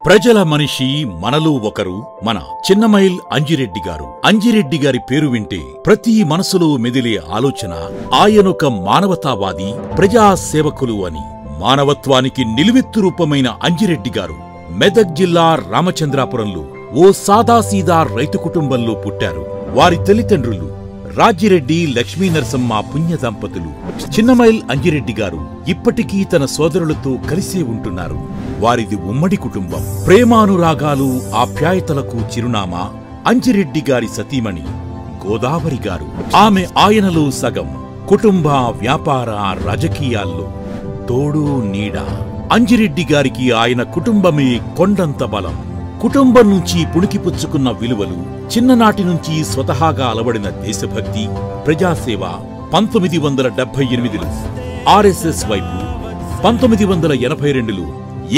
ప్రజల మనిషి మనలో ఒకరు మన చిన్నమైల్ అంజిరెడ్డి గారు. అంజిరెడ్డి గారి పేరు వింటే ప్రతి మనసులో మెదిలే ఆలోచన ఆయనొక మానవతావాది, ప్రజాసేవకులు అని. మానవత్వానికి నిలువెత్తు రూపమైన అంజిరెడ్డి గారు మెదక్ జిల్లా రామచంద్రాపురంలో ఓ సాదాసీదా రైతు కుటుంబంలో పుట్టారు. వారి తల్లిదండ్రులు రాజిరెడ్డి లక్ష్మీనరసమ్మ పుణ్య దంపతులు. చిన్నమైల్ అంజిరెడ్డి గారు ఇప్పటికీ తన సోదరులతో కలిసే ఉంటున్నారు. వారిది ఉమ్మడి కుటుంబం. ప్రేమానురాగాలు, ఆప్యాయతలకు చిరునామా అంజిరెడ్డి గారి సతీమణి గోదావరి గారు. ఆమె ఆయనలో సగం. కుటుంబ, వ్యాపార, రాజకీయాల్లో తోడు నీడ. అంజిరెడ్డి గారికి ఆయన కుటుంబమే కొండంత బలం. కుటుంబం నుంచి పుణికిపుచ్చుకున్న విలువలు, చిన్ననాటి నుంచి స్వతహాగా అలవడిన దేశభక్తి, ప్రజాసేవ 1978లో ఆర్ఎస్ఎస్ వైపు, 1982లో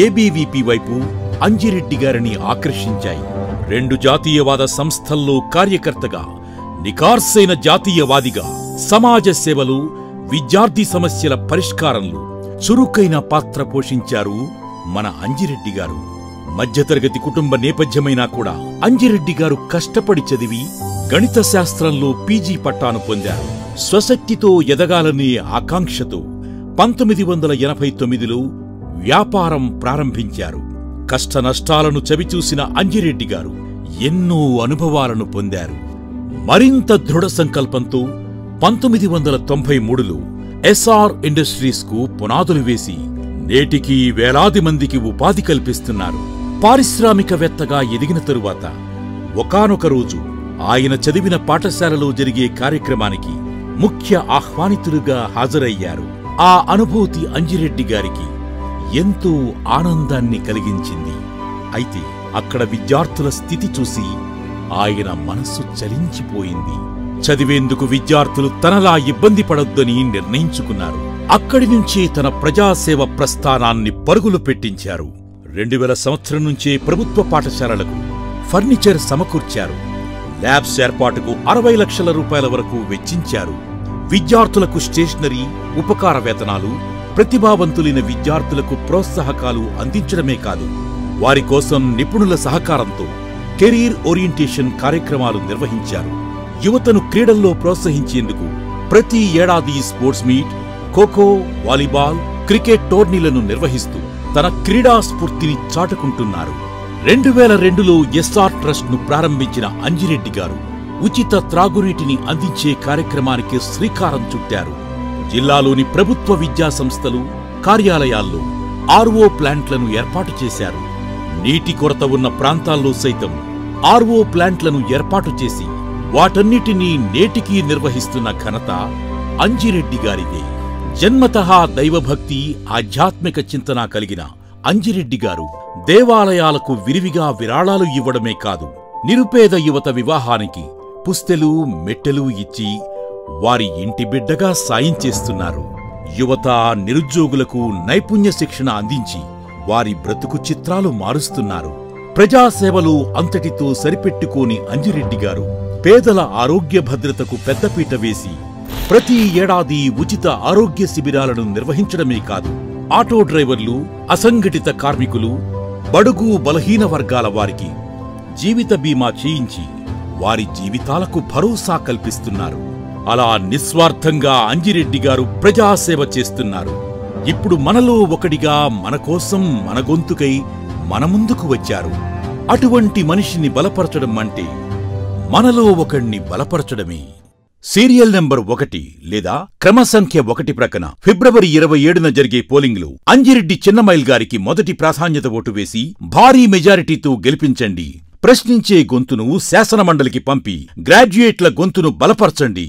ఏబీవీపీ వైపు అంజిరెడ్డి గారిని ఆకర్షించాయి. 2 జాతీయవాద సంస్థల్లో కార్యకర్తగా, నికార్సైన జాతీయవాదిగా సమాజ సేవలు, విద్యార్థి సమస్యల పరిష్కారంలో చురుకైన పాత్ర పోషించారు మన అంజిరెడ్డి గారు. మధ్యతరగతి కుటుంబ నేపథ్యమైనా కూడా అంజిరెడ్డి గారు కష్టపడి చదివి గణిత శాస్త్రంలో పీజీ పట్టాను పొందారు. స్వశక్తితో ఎదగాలనే ఆకాంక్షతో 1989లో వ్యాపారం ప్రారంభించారు. కష్టనష్టాలను చవిచూసిన అంజిరెడ్డి గారు ఎన్నో అనుభవాలను పొందారు. మరింత దృఢ సంకల్పంతో 1993లో ఎస్ఆర్ ఇండస్ట్రీస్కు పునాదులు వేసి నేటికి వేలాది మందికి ఉపాధి కల్పిస్తున్నారు. పారిశ్రామికవేత్తగా ఎదిగిన తరువాత ఒకానొక రోజు ఆయన చదివిన పాఠశాలలో జరిగే కార్యక్రమానికి ముఖ్య ఆహ్వానితులుగా హాజరయ్యారు. ఆ అనుభూతి అంజిరెడ్డి గారికి ఎంతో ఆనందాన్ని కలిగించింది. అయితే అక్కడ విద్యార్థుల స్థితి చూసి ఆయన మనస్సు చలించిపోయింది. చదివేందుకు విద్యార్థులు తనలా ఇబ్బంది పడొద్దని నిర్ణయించుకున్నారు. అక్కడి నుంచే తన ప్రజాసేవ ప్రస్థానాన్ని పరుగులు పెట్టించారు. 2000 సంవత్సరం నుంచే ప్రభుత్వ పాఠశాలలకు ఫర్నిచర్ సమకూర్చారు. ల్యాబ్స్ ఏర్పాటుకు 60 లక్షల రూపాయల వరకు వెచ్చించారు. విద్యార్థులకు స్టేషనరీ, ఉపకార వేతనాలు, ప్రతిభావంతులైన విద్యార్థులకు ప్రోత్సాహకాలు అందించడమే కాదు, వారి కోసం నిపుణుల సహకారంతో కెరీర్ ఓరియంటేషన్ కార్యక్రమాలు నిర్వహించారు. యువతను క్రీడల్లో ప్రోత్సహించేందుకు ప్రతి ఏడాది sports meet, kho kho, volleyball, cricket టోర్నీలను నిర్వహిస్తూ తన క్రీడా స్ఫూర్తిని చాటుకుంటున్నారు. 2002లో ఎస్ఆర్ ట్రస్ట్ ను ప్రారంభించిన అంజిరెడ్డి గారు ఉచిత త్రాగునీటిని అందించే కార్యక్రమానికి శ్రీకారం చుట్టారు. జిల్లాలోని ప్రభుత్వ విద్యా సంస్థలు, కార్యాలయాల్లో ఆర్ఓ ప్లాంట్లను ఏర్పాటు చేశారు. నీటి కొరత ఉన్న ప్రాంతాల్లో సైతం ఆర్ఓ ప్లాంట్లను ఏర్పాటు చేసి వాటన్నిటినీ నేటికీ నిర్వహిస్తున్న ఘనత అంజిరెడ్డి గారిదే. జన్మతః దైవభక్తి, ఆధ్యాత్మిక చింతన కలిగిన అంజిరెడ్డి గారు దేవాలయాలకు విరివిగా విరాళాలు ఇవ్వడమే కాదు, నిరుపేద యువత వివాహానికి పుస్తెలు, మెట్టెలు ఇచ్చి వారి ఇంటి బిడ్డగా సాయం చేస్తున్నారు. యువత, నిరుద్యోగులకు నైపుణ్య శిక్షణ అందించి వారి బ్రతుకు చిత్రాలు మారుస్తున్నారు. ప్రజాసేవలు అంతటితో సరిపెట్టుకోని అంజిరెడ్డి గారు పేదల ఆరోగ్య భద్రతకు పెద్దపీట వేసి ప్రతి ఏడాది ఉచిత ఆరోగ్య శిబిరాలను నిర్వహించడమే కాదు, ఆటో డ్రైవర్లు, అసంఘటిత కార్మికులు, బడుగు బలహీన వర్గాల వారికి జీవిత బీమా చేయించి వారి జీవితాలకు భరోసా కల్పిస్తున్నారు. అలా నిస్వార్థంగా అంజిరెడ్డి గారు ప్రజాసేవ చేస్తున్నారు. ఇప్పుడు మనలో ఒకడిగా మన కోసం, మన గొంతుకై మన ముందుకు వచ్చారు. అటువంటి మనిషిని బలపరచడం అంటే మనలో ఒకణ్ణి బలపరచడమే. సీరియల్ నంబర్ 1 లేదా క్రమసంఖ్య 1 ప్రక్కన ఫిబ్రవరి 27న జరిగే పోలింగ్లో అంజిరెడ్డి చిన్నమైల్ గారికి మొదటి ప్రాధాన్యత ఓటు వేసి భారీ మెజారిటీతో గెలిపించండి. ప్రశ్నించే గొంతును శాసనమండలికి పంపి గ్రాడ్యుయేట్ల గొంతును బలపరచండి.